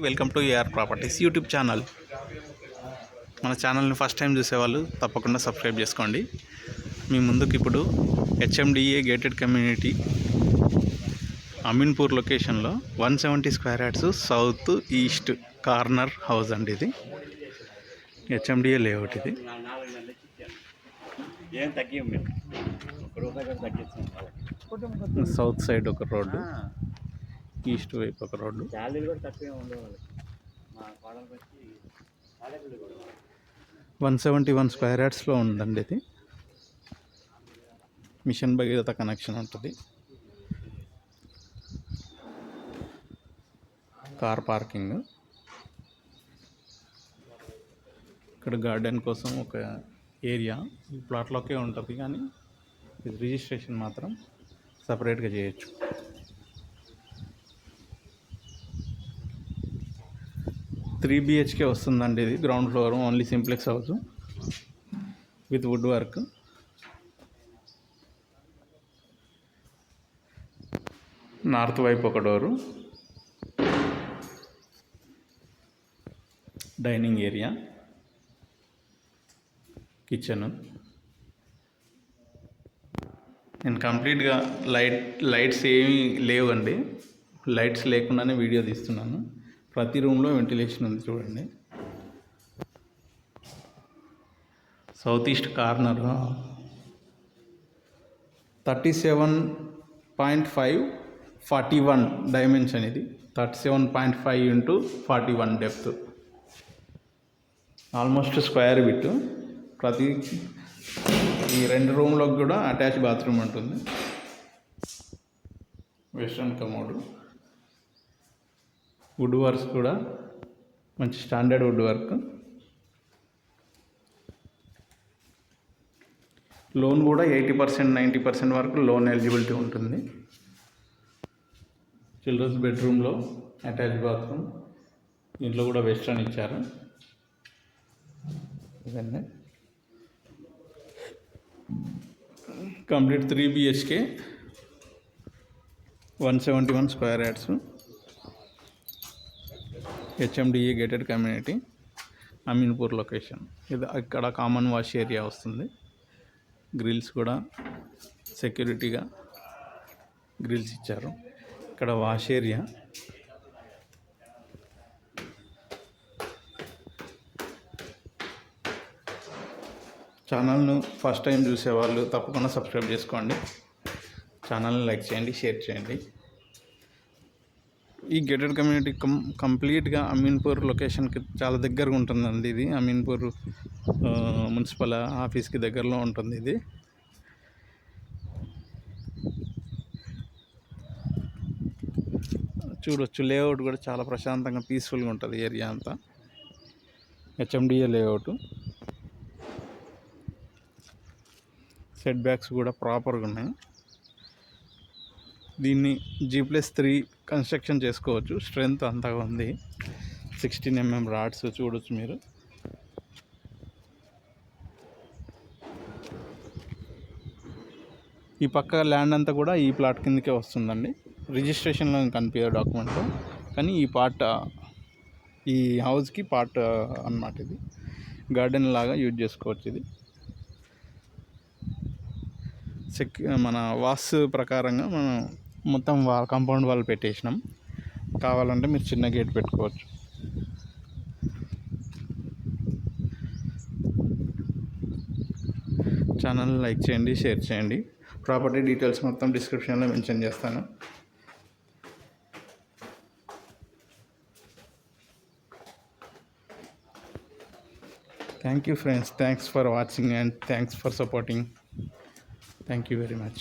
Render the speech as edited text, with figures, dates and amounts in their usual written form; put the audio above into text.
Welcome to AR properties YouTube channel. మన ఛానల్ని first time చూసేవాళ్ళు తప్పకుండా సబ్స్క్రైబ్ చేసుకోండి. మీ ముందుకు ఇప్పుడు హెచ్ఎండిఏ గేటెడ్ కమ్యూనిటీ అమీన్పూర్ లొకేషన్లో 170 square yards south east corner house అండి. ఇది హెచ్ఎండిఏ లేఅవుట్. ఇది సౌత్ సైడ్ ఒక రోడ్డు, ఈస్ట్ వైపు ఒక రోడ్డు. 171 స్క్వేర్ యార్డ్స్లో ఉందండి. ఇది మిషన్ భగీరథ కనెక్షన్ ఉంటుంది. కార్ పార్కింగ్, ఇక్కడ గార్డెన్ కోసం ఒక ఏరియా ఈ ప్లాట్లోకే ఉంటుంది, కానీ ఇది రిజిస్ట్రేషన్ మాత్రం సపరేట్గా చేయొచ్చు. త్రీ బిహెచ్కే వస్తుందండి. ఇది ground floor, only simplex house with wood work. North వైపు ఒక డోరు, డైనింగ్ ఏరియా, కిచెన్. నేను కంప్లీట్గా లైట్స్ ఏమీ లేవండి. లైట్స్ లేకుండానే వీడియో తీస్తున్నాను. ప్రతి రూమ్లో వెంటిలేషన్ ఉంది చూడండి. South east corner 37.5 41 dimension. ఇది 37.5 × 41 డెప్త్, ఆల్మోస్ట్ స్క్వేర్ బిట్. ఈ రెండు రూమ్లోకి కూడా అటాచ్ బాత్రూమ్ ఉంటుంది. వెస్ట్రన్ కమోడ్, వుడ్ వర్క్స్ కూడా మంచి స్టాండర్డ్ వుడ్ వర్క్. లోన్ కూడా 80% 90% వరకు లోన్ ఎలిజిబిలిటీ ఉంటుంది. చిల్డ్రన్స్ బెడ్రూమ్లో అటాచ్ బాత్రూమ్, దీంట్లో కూడా వెస్ట్రన్ ఇచ్చారు. ఇవన్నీ complete 3 BHK 171 square yards, HMDA gated community, Ameenpur location. ఇది ఇక్కడ కామన్ వాష్ ఏరియా వస్తుంది. గ్రిల్స్ కూడా సెక్యూరిటీగా గ్రిల్స్ ఇచ్చారు. ఇక్కడ వాష్ ఏరియా. ఛానల్ను ఫస్ట్ టైం చూసేవాళ్ళు తప్పకుండా సబ్స్క్రైబ్ చేసుకోండి. ఛానల్ని లైక్ చేయండి, షేర్ చేయండి. ఈ గేటెడ్ కమ్యూనిటీ కంప్లీట్గా అమీన్పూర్ లొకేషన్కి చాలా దగ్గరగా ఉంటుందండి. ఇది అమీన్పూర్ మున్సిపల్ ఆఫీస్కి దగ్గరలో ఉంటుంది. ఇది చూడొచ్చు. లేఅవుట్ కూడా చాలా ప్రశాంతంగా పీస్ఫుల్గా ఉంటుంది ఏరియా అంతా. HMDA layout. సెట్ బ్యాక్స్ కూడా ప్రాపర్గా ఉన్నాయి. దీన్ని G+3 కన్స్ట్రక్షన్ చేసుకోవచ్చు. స్ట్రెంత్ అంతగా ఉంది. 16 mm రాడ్స్ చూడొచ్చు మీరు. ఈ పక్క ల్యాండ్ అంతా కూడా ఈ ప్లాట్ కిందకే వస్తుందండి. రిజిస్ట్రేషన్లో కనిపించే డాక్యుమెంట్లో, కానీ ఈ పార్ట్ ఈ హౌస్కి పార్ట్ అన్నమాట. ఇది గార్డెన్ లాగా యూజ్ చేసుకోవచ్చు. ఇది మన వాస్తు ప్రకారంగా మనం మొత్తం కాంపౌండ్ వాల్ పెట్టేసినాం. కావాలంటే మీరు చిన్న గేట్ పెట్టుకోవచ్చు. ఛానల్ లైక్ చేయండి, షేర్ చేయండి. ప్రాపర్టీ డీటెయిల్స్ మొత్తం డిస్క్రిప్షన్లో మెన్షన్ చేస్తాను. Thank you friends, thanks for watching and thanks for supporting. Thank you very much.